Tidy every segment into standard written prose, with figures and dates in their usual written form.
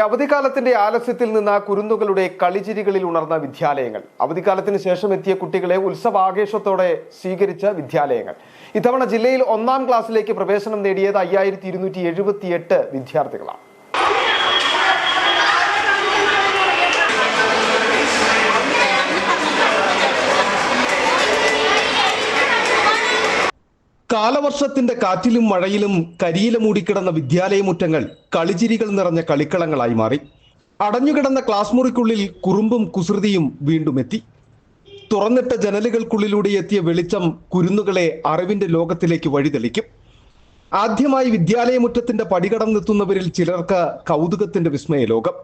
അവധിക്കാലത്തിന്റെ ആലസ്യത്തിൽ നിന്ന് കുരുന്നുകളുടെ കളിചിരികളിൽ ഉണർന്ന വിദ്യാലയങ്ങൾ. അവധിക്കാലത്തിന് ശേഷം എത്തിയ കുട്ടികളെ ഉത്സവാഘോഷത്തോടെ സ്വീകരിച്ച വിദ്യാലയങ്ങൾ. ഇത്തവണ ജില്ലയിൽ 1-ാം ക്ലാസ്സിലേക്ക് പ്രവേശനം നേടിയത് 5278 വിദ്യാർത്ഥികളാണ്. കാലവർഷത്തിന്റെ കാറ്റിലും മഴയിലും കരിയില മൂടിക്കിടന്ന വിദ്യാലയമുറ്റങ്ങൾ കളിചിരികൾ നിറഞ്ഞ കളിക്കളങ്ങളായി മാറി. അടഞ്ഞുകിടന്ന ക്ലാസ് മുറിക്കുള്ളിൽ കുറുമ്പും കുസൃതിയും വീണ്ടും എത്തി. തുറന്നിട്ട ജനലുകൾക്കുള്ളിലൂടെ എത്തിയ വെളിച്ചം കുരുന്നുകളെ അറിവിന്റെ ലോകത്തിലേക്ക് വഴിതെളിക്കും. ആദ്യമായി വിദ്യാലയമുറ്റത്തിന്റെ പടികടന്നെത്തുന്നവരിൽ ചിലർക്ക് കൗതുകത്തിന്റെ വിസ്മയ ലോകം.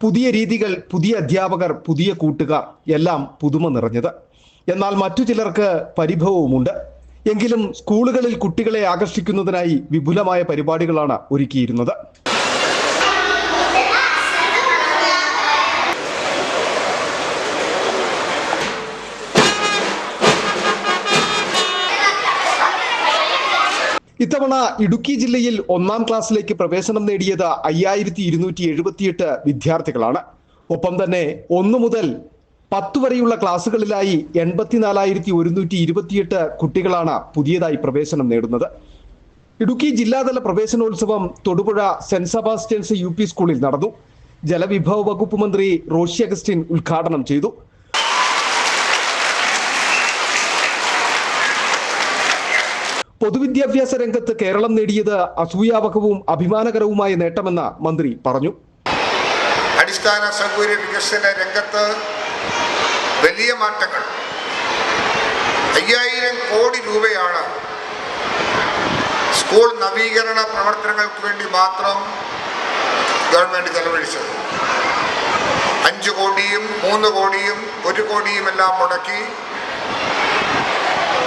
പുതിയ രീതികൾ, പുതിയ അധ്യാപകർ, പുതിയ കൂട്ടുകാർ, എല്ലാം പുതുമ നിറഞ്ഞത്. എന്നാൽ മറ്റു ചിലർക്ക് പരിഭവവുമുണ്ട്. എങ്കിലും സ്കൂളുകളിൽ കുട്ടികളെ ആകർഷിക്കുന്നതിനായി വിപുലമായ പരിപാടികളാണ് ഒരുക്കിയിരുന്നത്. ഇത്തവണ ഇടുക്കി ജില്ലയിൽ 1-ാം ക്ലാസ്സിലേക്ക് പ്രവേശനം നേടിയത് 5278 വിദ്യാർത്ഥികളാണ്. ഒപ്പം തന്നെ 1 മുതൽ 10 വരെയുള്ള ക്ലാസ്സുകളിലായി 84,128 കുട്ടികളാണ് പുതിയതായി പ്രവേശനം നേടുന്നത്. ഇടുക്കി ജില്ലാതല പ്രവേശനോത്സവം തൊടുപുഴ സെന്റ് സെബാസ്റ്റ്യൻസ് UP സ്കൂളിൽ നടന്നു. ജലവിഭവ വകുപ്പ് മന്ത്രി റോഷി അഗസ്റ്റിൻ ഉദ്ഘാടനം ചെയ്തു. പൊതുവിദ്യാഭ്യാസ രംഗത്ത് കേരളം നേടിയത് അസൂയാവഹവും അഭിമാനകരവുമായ നേട്ടമെന്ന് മന്ത്രി പറഞ്ഞു. അടിസ്ഥാന സൗകര്യ വികസന രംഗത്ത് വലിയ മാറ്റങ്ങൾ. 5000 കോടി രൂപയാണ് സ്കൂൾ നവീകരണ പ്രവർത്തനങ്ങൾക്ക് വേണ്ടി മാത്രം ഗവൺമെന്റ് ചെലവഴിച്ചത്. 5 കോടിയും 3 കോടിയും 1 കോടിയും എല്ലാം മുടക്കി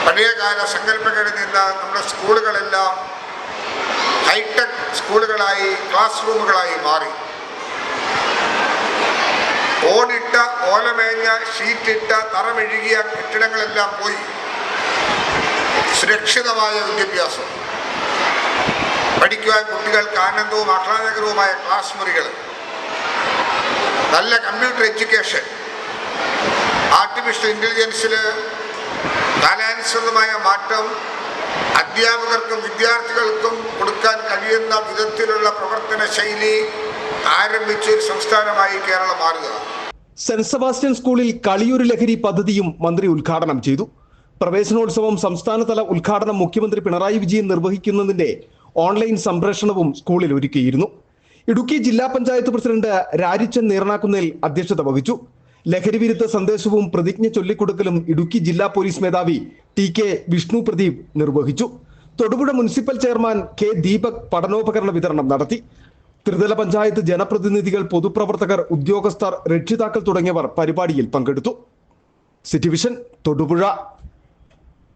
പഴയകാല സങ്കല്പങ്ങളിൽ നിന്ന് നമ്മുടെ സ്കൂളുകളെല്ലാം ഹൈടെക് സ്കൂളുകളായി, ക്ലാസ് റൂമുകളായി മാറി. ഓടിട്ട, ഓലമേഞ്ഞ, ഷീറ്റിട്ട, തറമെഴുകിയ കെട്ടിടങ്ങളെല്ലാം പോയി. സുരക്ഷിതമായ വിദ്യാഭ്യാസം, പഠിക്കുവാൻ കുട്ടികൾക്ക് ആനന്ദവും ആഹ്ലാദകരവുമായ ക്ലാസ് മുറികൾ, നല്ല കമ്പ്യൂട്ടർ എഡ്യൂക്കേഷൻ, ആർട്ടിഫിഷ്യൽ ഇന്റലിജൻസിൽ കാലാനുസൃതമായ മാറ്റം, അധ്യാപകർക്കും വിദ്യാർത്ഥികൾക്കും കൊടുക്കാൻ കഴിയുന്ന വിധത്തിലുള്ള പ്രവർത്തന ശൈലി ആരംഭിച്ച ഒരു സംസ്ഥാനമായി കേരളം മാറുക. സെന്റ് സെബാസ്റ്റ്യൻ സ്കൂളിൽ കളിയൊരു ലഹരി പദ്ധതിയും മന്ത്രി ഉദ്ഘാടനം ചെയ്തു. പ്രവേശനോത്സവം സംസ്ഥാനതല ഉദ്ഘാടനം മുഖ്യമന്ത്രി പിണറായി വിജയൻ നിർവഹിക്കുന്നതിന്റെ ഓൺലൈൻ സംപ്രേഷണവും സ്കൂളിൽ ഒരുക്കിയിരുന്നു. ഇടുക്കി ജില്ലാ പഞ്ചായത്ത് പ്രസിഡന്റ് രാരിച്ചൻ നീർണാക്കുന്നേൽ അധ്യക്ഷത വഹിച്ചു. ലഹരി വിരുദ്ധ സന്ദേശവും പ്രതിജ്ഞ ചൊല്ലിക്കൊടുക്കലും ഇടുക്കി ജില്ലാ പോലീസ് മേധാവി TK വിഷ്ണു പ്രദീപ് നിർവഹിച്ചു. Thodupuzha municipal chairman K Deepak പഠനോപകരണ വിതരണം നടത്തി. ത്രിതല പഞ്ചായത്ത് ജനപ്രതിനിധികൾ, പൊതുപ്രവർത്തകർ, ഉദ്യോഗസ്ഥർ, രക്ഷിതാക്കൾ തുടങ്ങിയവർ പരിപാടിയിൽ പങ്കെടുത്തു. City vision, Thodupuzha.